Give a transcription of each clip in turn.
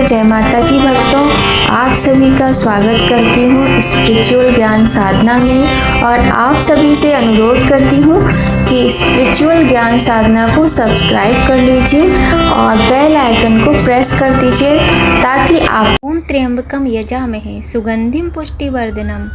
जय माता की भक्तों, आप सभी का स्वागत करती हूँ स्पिरिचुअल ज्ञान साधना में। और आप सभी से अनुरोध करती हूँ कि स्पिरिचुअल ज्ञान साधना को सब्सक्राइब कर लीजिए और बेल आइकन को प्रेस कर दीजिए ताकि आप ओम त्र्यंबकम यजामहे सुगंधिम पुष्टिवर्धनम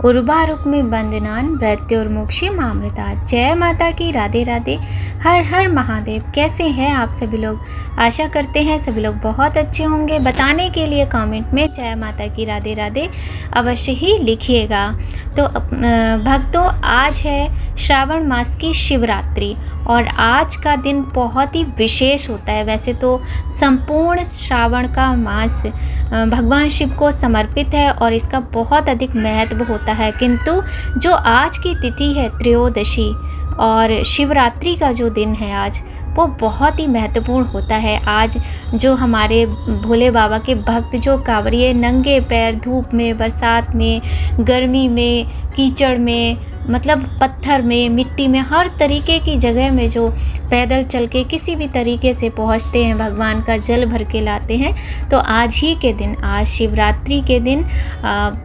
उर्वारुकमिव बंदनान मृत्युर्मुक्षीयमामृता। जय माता की, राधे राधे, हर हर महादेव। कैसे हैं आप सभी लोग? आशा करते हैं सभी लोग बहुत अच्छे होंगे। बताने के लिए कमेंट में जय माता की, राधे राधे अवश्य ही लिखिएगा। तो भक्तों, आज है श्रावण मास की शिवरात्रि और आज का दिन बहुत ही विशेष होता है। वैसे तो संपूर्ण श्रावण का मास भगवान शिव को समर्पित है और इसका बहुत अधिक महत्व होता है, किंतु जो आज की तिथि है त्रयोदशी और शिवरात्रि का जो दिन है आज, वो बहुत ही महत्वपूर्ण होता है। आज जो हमारे भोले बाबा के भक्त, जो कांवरिये नंगे पैर धूप में, बरसात में, गर्मी में, कीचड़ में, मतलब पत्थर में, मिट्टी में, हर तरीके की जगह में जो पैदल चल के किसी भी तरीके से पहुंचते हैं, भगवान का जल भर के लाते हैं। तो आज ही के दिन, आज शिवरात्रि के दिन,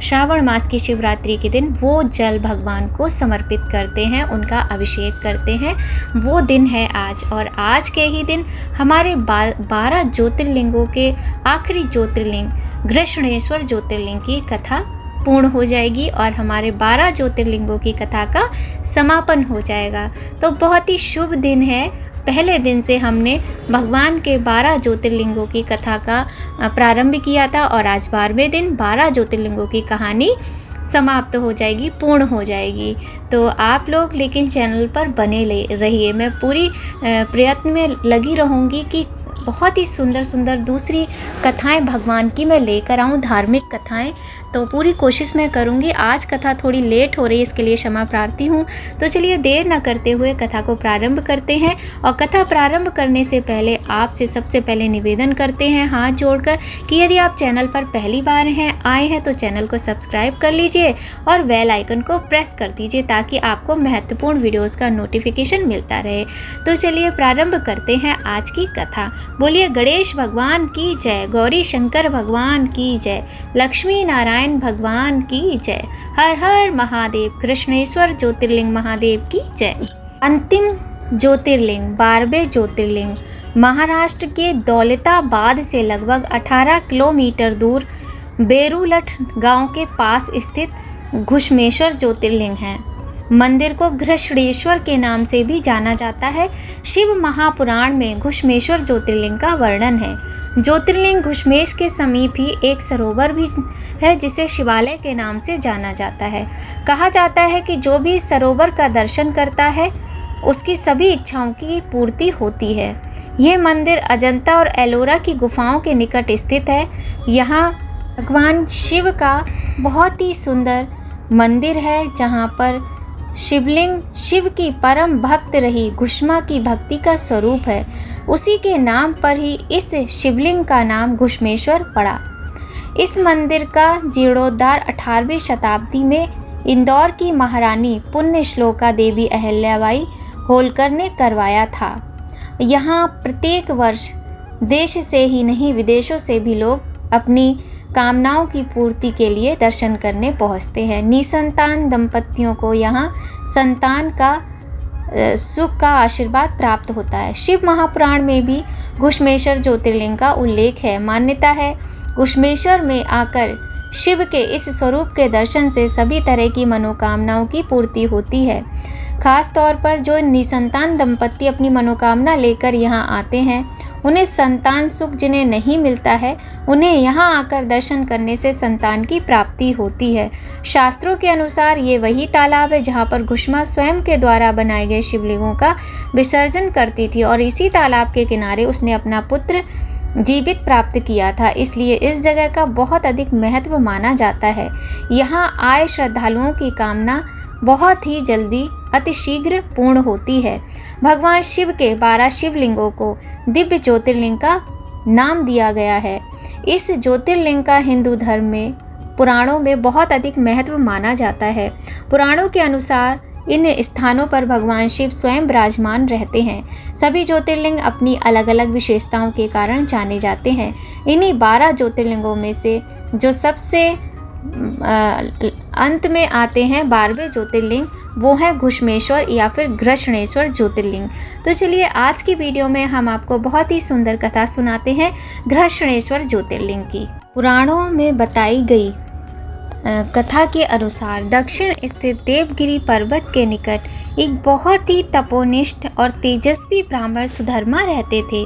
श्रावण मास की शिवरात्रि के दिन वो जल भगवान को समर्पित करते हैं, उनका अभिषेक करते हैं। वो दिन है आज। और आज के ही दिन हमारे 12 ज्योतिर्लिंगों के आखिरी ज्योतिर्लिंग घृष्णेश्वर ज्योतिर्लिंग की कथा पूर्ण हो जाएगी और हमारे 12 ज्योतिर्लिंगों की कथा का समापन हो जाएगा। तो बहुत ही शुभ दिन है। पहले दिन से हमने भगवान के 12 ज्योतिर्लिंगों की कथा का प्रारंभ किया था और आज 12वें दिन 12 ज्योतिर्लिंगों की कहानी समाप्त हो जाएगी, पूर्ण हो जाएगी। तो आप लोग लेकिन चैनल पर बने रहिए। मैं पूरी प्रयत्न में लगी रहूँगी कि बहुत ही सुंदर सुंदर दूसरी कथाएं भगवान की मैं लेकर आऊँ, धार्मिक कथाएं। तो पूरी कोशिश मैं करूँगी। आज कथा थोड़ी लेट हो रही है, इसके लिए क्षमा प्रार्थी हूँ। तो चलिए देर न करते हुए कथा को प्रारंभ करते हैं। और कथा प्रारंभ करने से पहले आपसे सबसे पहले निवेदन करते हैं हाथ जोड़कर कि यदि आप चैनल पर पहली बार आए हैं तो चैनल को सब्सक्राइब कर लीजिए और बेल आइकन को प्रेस कर दीजिए ताकि आपको महत्वपूर्ण वीडियोस का नोटिफिकेशन मिलता रहे। तो चलिए प्रारंभ करते हैं आज की कथा। बोलिए गणेश भगवान की जय, गौरी शंकर भगवान की जय, लक्ष्मी नारायण भगवान की जय, हर हर महादेव, कृष्णेश्वर ज्योतिर्लिंग महादेव की जय। अंतिम ज्योतिर्लिंग 12वें ज्योतिर्लिंग महाराष्ट्र के दौलताबाद से लगभग 18 किलोमीटर दूर बेरूलठ गांव के पास स्थित घुश्मेश्वर ज्योतिर्लिंग है। मंदिर को घृष्णेश्वर के नाम से भी जाना जाता है। शिव महापुराण में घुश्मेश्वर ज्योतिर्लिंग का वर्णन है। ज्योतिर्लिंग घुश्मेश के समीप ही एक सरोवर भी है जिसे शिवालय के नाम से जाना जाता है। कहा जाता है कि जो भी सरोवर का दर्शन करता है उसकी सभी इच्छाओं की पूर्ति होती है। यह मंदिर अजंता और एलोरा की गुफाओं के निकट स्थित है। यहाँ भगवान शिव का बहुत ही सुंदर मंदिर है जहाँ पर शिवलिंग शिव की परम भक्त रही घुश्मा की भक्ति का स्वरूप है। उसी के नाम पर ही इस शिवलिंग का नाम घुश्मेश्वर पड़ा। इस मंदिर का जीर्णोद्धार 18वीं शताब्दी में इंदौर की महारानी पुण्य श्लोका देवी अहल्याबाई होलकर ने करवाया था। यहाँ प्रत्येक वर्ष देश से ही नहीं विदेशों से भी लोग अपनी कामनाओं की पूर्ति के लिए दर्शन करने पहुँचते हैं। निसंतान दंपतियों को यहाँ संतान का सुख का आशीर्वाद प्राप्त होता है। शिव महापुराण में भी घुश्मेश्वर ज्योतिर्लिंग का उल्लेख है। मान्यता है घुश्मेश्वर में आकर शिव के इस स्वरूप के दर्शन से सभी तरह की मनोकामनाओं की पूर्ति होती है। खास तौर पर जो निसंतान दंपति अपनी मनोकामना लेकर यहाँ आते हैं, उन्हें संतान सुख जिन्हें नहीं मिलता है, उन्हें यहाँ आकर दर्शन करने से संतान की प्राप्ति होती है। शास्त्रों के अनुसार ये वही तालाब है जहाँ पर घुश्मा स्वयं के द्वारा बनाए गए शिवलिंगों का विसर्जन करती थी और इसी तालाब के किनारे उसने अपना पुत्र जीवित प्राप्त किया था। इसलिए इस जगह का बहुत अधिक महत्व माना जाता है। यहाँ आए श्रद्धालुओं की कामना बहुत ही जल्दी अतिशीघ्र पूर्ण होती है। भगवान शिव के 12 शिवलिंगों को दिव्य ज्योतिर्लिंग का नाम दिया गया है। इस ज्योतिर्लिंग का हिंदू धर्म में पुराणों में बहुत अधिक महत्व माना जाता है। पुराणों के अनुसार इन स्थानों पर भगवान शिव स्वयं विराजमान रहते हैं। सभी ज्योतिर्लिंग अपनी अलग अलग विशेषताओं के कारण जाने जाते हैं। इन्हीं 12 ज्योतिर्लिंगों में से जो सबसे अंत में आते हैं 12वें ज्योतिर्लिंग, वो है घुश्मेश्वर या फिर घृष्णेश्वर ज्योतिर्लिंग। तो चलिए आज की वीडियो में हम आपको बहुत ही सुंदर कथा सुनाते हैं घृष्णेश्वर ज्योतिर्लिंग की। पुराणों में बताई गई कथा के अनुसार दक्षिण स्थित देवगिरी पर्वत के निकट एक बहुत ही तपोनिष्ठ और तेजस्वी ब्राह्मण सुधर्मा रहते थे।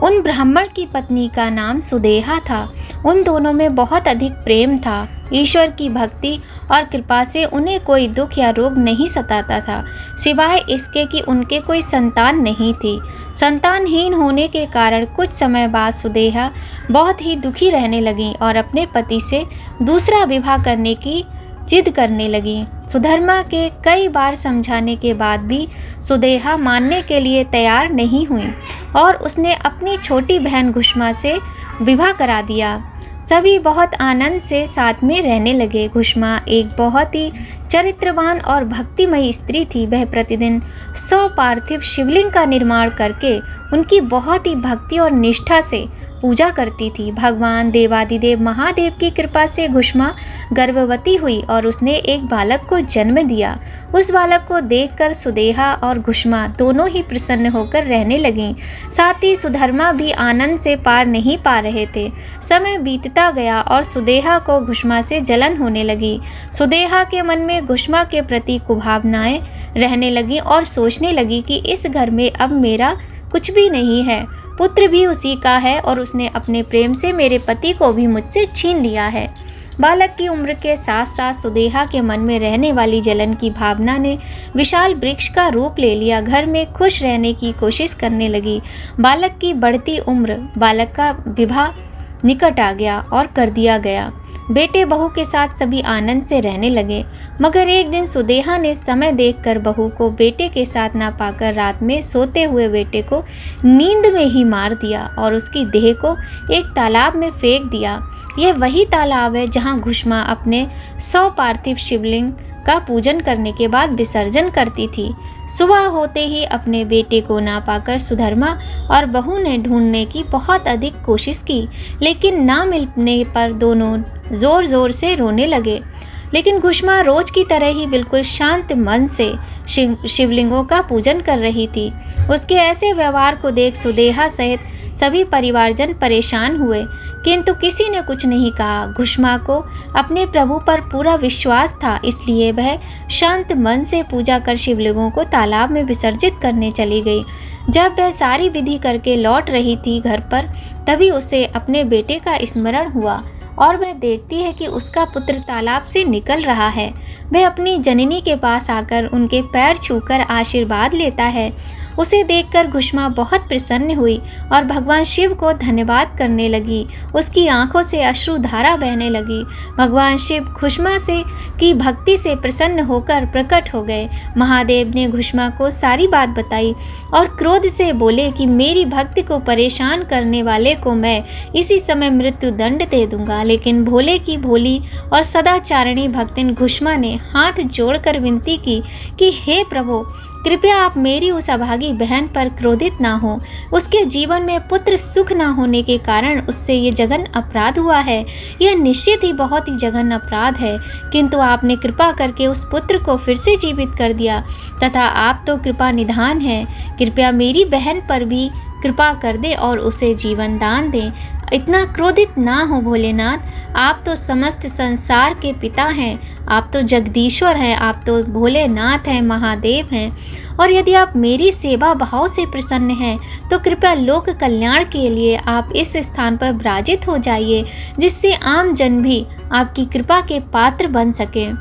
उन ब्राह्मण की पत्नी का नाम सुदेहा था। उन दोनों में बहुत अधिक प्रेम था। ईश्वर की भक्ति और कृपा से उन्हें कोई दुख या रोग नहीं सताता था, सिवाय इसके कि उनके कोई संतान नहीं थी। संतानहीन होने के कारण कुछ समय बाद सुदेहा बहुत ही दुखी रहने लगी और अपने पति से दूसरा विवाह करने की जिद करने लगी। सुधर्मा के कई बार समझाने के बाद भी सुदेहा मानने के लिए तैयार नहीं हुई और उसने अपनी छोटी बहन घुष्मा से विवाह करा दिया। सभी बहुत आनंद से साथ में रहने लगे। घुष्मा एक बहुत ही चरित्रवान और भक्तिमयी स्त्री थी। वह प्रतिदिन 100 पार्थिव शिवलिंग का निर्माण करके उनकी बहुत ही भक्ति और निष्ठा से पूजा करती थी। भगवान देवादिदेव महादेव की कृपा से घुष्मा गर्भवती हुई और उसने एक बालक को जन्म दिया। उस बालक को देखकर सुदेहा और घुष्मा दोनों ही प्रसन्न होकर रहने लगीं। साथ ही सुधर्मा भी आनंद से पार नहीं पा रहे थे। समय बीतता गया और सुदेहा को घुष्मा से जलन होने लगी। सुदेहा के मन में घुष्मा के प्रति कुभावनाएं रहने लगी और सोचने लगी कि इस घर में अब मेरा कुछ भी नहीं है, पुत्र भी उसी का है और उसने अपने प्रेम से मेरे पति को भी मुझसे छीन लिया है। बालक की उम्र के साथ साथ सुदेहा के मन में रहने वाली जलन की भावना ने विशाल वृक्ष का रूप ले लिया। घर में खुश रहने की कोशिश करने लगी। बालक की बढ़ती उम्र, बालक का विवाह निकट आ गया और कर दिया गया। बेटे बहू के साथ सभी आनंद से रहने लगे। मगर एक दिन सुदेहा ने समय देखकर बहू को बेटे के साथ ना पाकर रात में सोते हुए बेटे को नींद में ही मार दिया और उसकी देह को एक तालाब में फेंक दिया। यह वही तालाब है जहां घुष्मा अपने 100 पार्थिव शिवलिंग का पूजन करने के बाद विसर्जन करती थी। सुबह होते ही अपने बेटे को ना पाकर सुधर्मा और बहू ने ढूंढने की बहुत अधिक कोशिश की, लेकिन ना मिलने पर दोनों जोर जोर से रोने लगे। लेकिन घुष्मा रोज की तरह ही बिल्कुल शांत मन से शिवलिंगों का पूजन कर रही थी। उसके ऐसे व्यवहार को देख सुदेहा सहित सभी परिवारजन परेशान हुए, किंतु किसी ने कुछ नहीं कहा। घुष्मा को अपने प्रभु पर पूरा विश्वास था, इसलिए वह शांत मन से पूजा कर शिवलिंगों को तालाब में विसर्जित करने चली गई। जब वह सारी विधि करके लौट रही थी घर पर, तभी उसे अपने बेटे का स्मरण हुआ और वह देखती है कि उसका पुत्र तालाब से निकल रहा है। वह अपनी जननी के पास आकर उनके पैर छूकर आशीर्वाद लेता है। उसे देखकर घुष्मा बहुत प्रसन्न हुई और भगवान शिव को धन्यवाद करने लगी। उसकी आंखों से अश्रुधारा बहने लगी। भगवान शिव घुष्मा से की भक्ति से प्रसन्न होकर प्रकट हो गए। महादेव ने घुष्मा को सारी बात बताई और क्रोध से बोले कि मेरी भक्ति को परेशान करने वाले को मैं इसी समय मृत्यु दंड दे दूंगा। लेकिन भोले की भोली और सदाचारिणी भक्तिन घुष्मा ने हाथ जोड़कर विनती की कि हे प्रभु, कृपया आप मेरी उस अभागी बहन पर क्रोधित ना हो। उसके जीवन में पुत्र सुख ना होने के कारण उससे ये जघन अपराध हुआ है। यह निश्चित ही बहुत ही जघन अपराध है, किंतु आपने कृपा करके उस पुत्र को फिर से जीवित कर दिया तथा आप तो कृपा निधान हैं। कृपया मेरी बहन पर भी कृपा कर दे और उसे जीवन दान दें। इतना क्रोधित ना हो भोलेनाथ, आप तो समस्त संसार के पिता हैं, आप तो जगदीश्वर हैं, आप तो भोलेनाथ हैं, महादेव हैं। और यदि आप मेरी सेवा भाव से प्रसन्न हैं तो कृपया लोक कल्याण के लिए आप इस स्थान पर विराजित हो जाइए, जिससे आम जन भी आपकी कृपा के पात्र बन सके।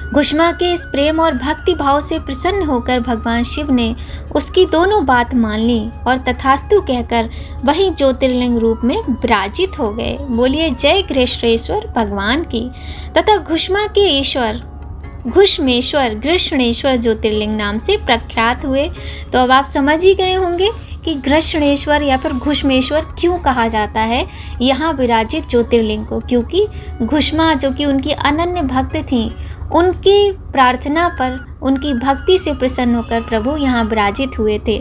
घुष्मा के इस प्रेम और भक्ति भाव से प्रसन्न होकर भगवान शिव ने उसकी दोनों बात मान ली और तथास्तु कहकर वही ज्योतिर्लिंग रूप में विराजित हो गए। बोलिए जय घृष्णेश्वर भगवान की। तथा घुष्मा के ईश्वर घुश्मेश्वर घृष्णेश्वर ज्योतिर्लिंग नाम से प्रख्यात हुए। तो अब आप समझ ही गए होंगे कि घृष्णेश्वर या फिर घुश्मेश्वर क्यों कहा जाता है यहाँ विराजित ज्योतिर्लिंग को, क्योंकि घुष्मा जो कि उनकी अनन्य भक्त थी, उनकी प्रार्थना पर उनकी भक्ति से प्रसन्न होकर प्रभु यहाँ विराजित हुए थे।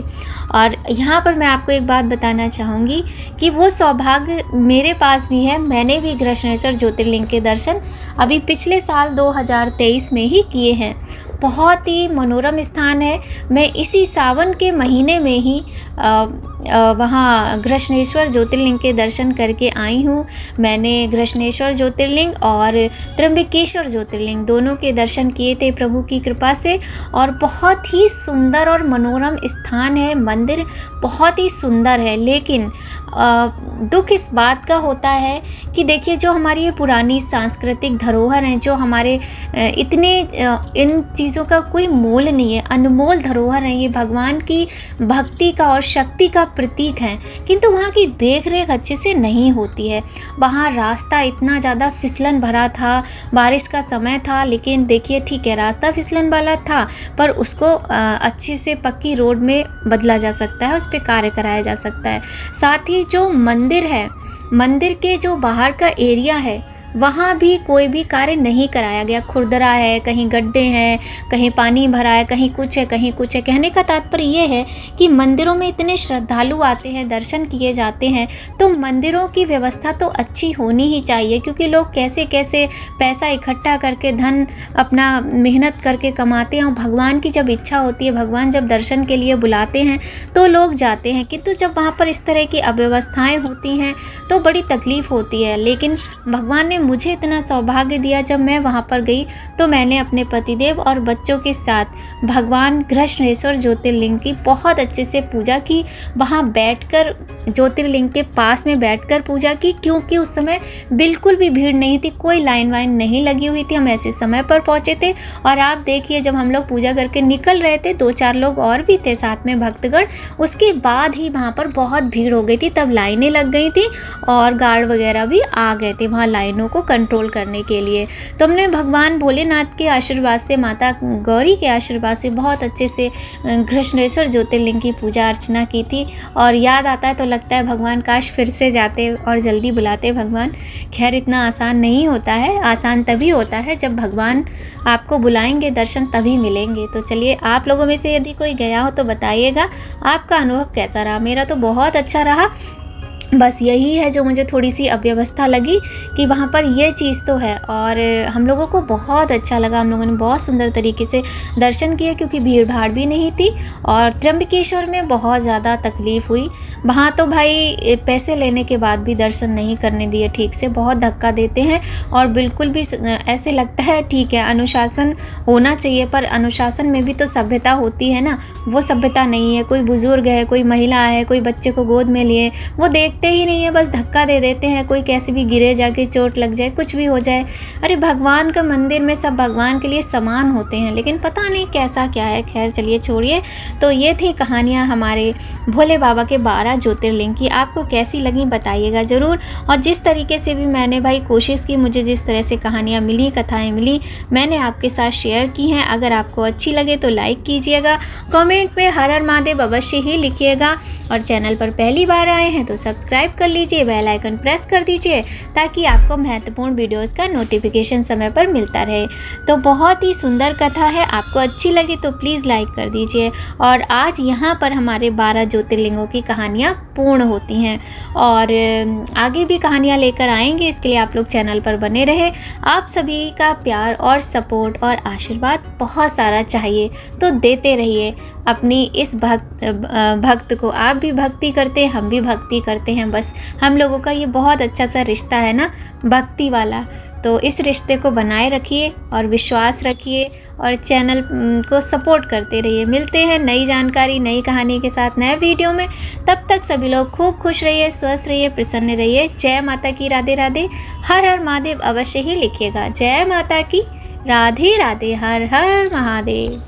और यहाँ पर मैं आपको एक बात बताना चाहूँगी कि वो सौभाग्य मेरे पास भी है। मैंने भी घृष्णेश्वर ज्योतिर्लिंग के दर्शन अभी पिछले साल 2023 में ही किए हैं। बहुत ही मनोरम स्थान है। मैं इसी सावन के महीने में ही वहाँ घृष्णेश्वर ज्योतिर्लिंग के दर्शन करके आई हूँ। मैंने घृष्णेश्वर ज्योतिर्लिंग और त्र्यंबकेश्वर ज्योतिर्लिंग दोनों के दर्शन किए थे प्रभु की कृपा से। और बहुत ही सुंदर और मनोरम स्थान है, मंदिर बहुत ही सुंदर है। लेकिन दुख इस बात का होता है कि देखिए, जो हमारी ये पुरानी सांस्कृतिक धरोहर हैं, जो हमारे इन चीज़ों का कोई मोल नहीं है, अनमोल धरोहर हैं, ये भगवान की भक्ति का और शक्ति का प्रतीक हैं, किंतु वहाँ की देख रेख अच्छे से नहीं होती है। वहाँ रास्ता इतना ज़्यादा फिसलन भरा था, बारिश का समय था, लेकिन देखिए ठीक है, रास्ता फिसलन वाला था पर उसको अच्छे से पक्की रोड में बदला जा सकता है, उस पर कार्य कराया जा सकता है। साथ ही जो मंदिर है, मंदिर के जो बाहर का एरिया है, वहाँ भी कोई भी कार्य नहीं कराया गया। खुरदरा है, कहीं गड्ढे हैं, कहीं पानी भरा है, कहीं कुछ है, कहीं कुछ है। कहने का तात्पर्य ये है कि मंदिरों में इतने श्रद्धालु आते हैं, दर्शन किए जाते हैं, तो मंदिरों की व्यवस्था तो अच्छी होनी ही चाहिए, क्योंकि लोग कैसे कैसे पैसा इकट्ठा करके, धन अपना मेहनत करके कमाते हैं। और भगवान की जब इच्छा होती है, भगवान जब दर्शन के लिए बुलाते हैं तो लोग जाते हैं, किंतु जब वहाँ पर इस तरह की अव्यवस्थाएँ होती हैं तो बड़ी तकलीफ़ होती है। लेकिन भगवान ने मुझे इतना सौभाग्य दिया, जब मैं वहाँ पर गई तो मैंने अपने पतिदेव और बच्चों के साथ भगवान घृष्णेश्वर ज्योतिर्लिंग की बहुत अच्छे से पूजा की। वहाँ बैठकर, ज्योतिर्लिंग के पास में बैठकर पूजा की, क्योंकि उस समय बिल्कुल भी भीड़ नहीं थी, कोई लाइन वाइन नहीं लगी हुई थी। हम ऐसे समय पर पहुँचे थे। और आप देखिए, जब हम लोग पूजा करके निकल रहे थे, 2-4 लोग और भी थे साथ में भक्तगण, उसके बाद ही वहाँ पर बहुत भीड़ हो गई थी। तब लाइनें लग गई थी और गार्ड वगैरह भी आ गए थे वहाँ लाइनों को कंट्रोल करने के लिए। तो हमने भगवान भोलेनाथ के आशीर्वाद से, माता गौरी के आशीर्वाद से बहुत अच्छे से घृष्णेश्वर ज्योतिर्लिंग की पूजा अर्चना की थी। और याद आता है तो लगता है भगवान काश फिर से जाते और जल्दी बुलाते भगवान। खैर, इतना आसान नहीं होता है, आसान तभी होता है जब भगवान आपको बुलाएंगे, दर्शन तभी मिलेंगे। तो चलिए, आप लोगों में से यदि कोई गया हो तो बताइएगा आपका अनुभव कैसा रहा। मेरा तो बहुत अच्छा रहा। बस यही है जो मुझे थोड़ी सी अव्यवस्था लगी कि वहाँ पर ये चीज़ तो है। और हम लोगों को बहुत अच्छा लगा, हम लोगों ने बहुत सुंदर तरीके से दर्शन किए, क्योंकि भीड़ भाड़ भी नहीं थी। और त्र्यंबकेश्वर में बहुत ज़्यादा तकलीफ़ हुई। वहाँ तो भाई पैसे लेने के बाद भी दर्शन नहीं करने दिए ठीक से, बहुत धक्का देते हैं। और बिल्कुल भी ऐसे लगता है ठीक है, अनुशासन होना चाहिए, पर अनुशासन में भी तो सभ्यता होती है ना, वो सभ्यता नहीं है। कोई बुज़ुर्ग है, कोई महिला है, कोई बच्चे को गोद में लिए, वो देखते ही नहीं है, बस धक्का दे देते हैं। कोई कैसे भी गिरे, जाके चोट लग जाए, कुछ भी हो जाए। अरे भगवान का मंदिर में सब भगवान के लिए समान होते हैं, लेकिन पता नहीं कैसा क्या है। खैर चलिए, छोड़िए। तो ये थी कहानियाँ हमारे भोले बाबा के 12 ज्योतिर्लिंग की। आपको कैसी लगी बताइएगा ज़रूर। और जिस तरीके से भी मैंने भाई कोशिश की, मुझे जिस तरह से कहानियाँ मिली, कथाएँ मिली, मैंने आपके साथ शेयर की हैं। अगर आपको अच्छी लगे तो लाइक कीजिएगा, कमेंट में हर हर महादेव अवश्य ही लिखिएगा। और चैनल पर पहली बार आए हैं तो सब्सक्राइब कर लीजिए, बेल आइकन प्रेस कर दीजिए, ताकि आपको महत्वपूर्ण वीडियोस का नोटिफिकेशन समय पर मिलता रहे। तो बहुत ही सुंदर कथा है, आपको अच्छी लगी तो प्लीज़ लाइक कर दीजिए। और आज यहाँ पर हमारे 12 ज्योतिर्लिंगों की कहानियाँ पूर्ण होती हैं, और आगे भी कहानियाँ लेकर आएंगे। इसके लिए आप लोग चैनल पर बने रहे। आप सभी का प्यार और सपोर्ट और आशीर्वाद बहुत सारा चाहिए, तो देते रहिए अपनी इस भक्त को। आप भी भक्ति करते हैं, हम भी भक्ति करते हैं। बस हम लोगों का ये बहुत अच्छा सा रिश्ता है ना, भक्ति वाला। तो इस रिश्ते को बनाए रखिए और विश्वास रखिए, और चैनल को सपोर्ट करते रहिए। मिलते हैं नई जानकारी, नई कहानी के साथ नए वीडियो में। तब तक सभी लोग खूब खुश रहिए, स्वस्थ रहिए, प्रसन्न रहिए। जय माता की, राधे राधे। हर हर महादेव अवश्य ही लिखिएगा। जय माता की, राधे राधे, हर हर महादेव।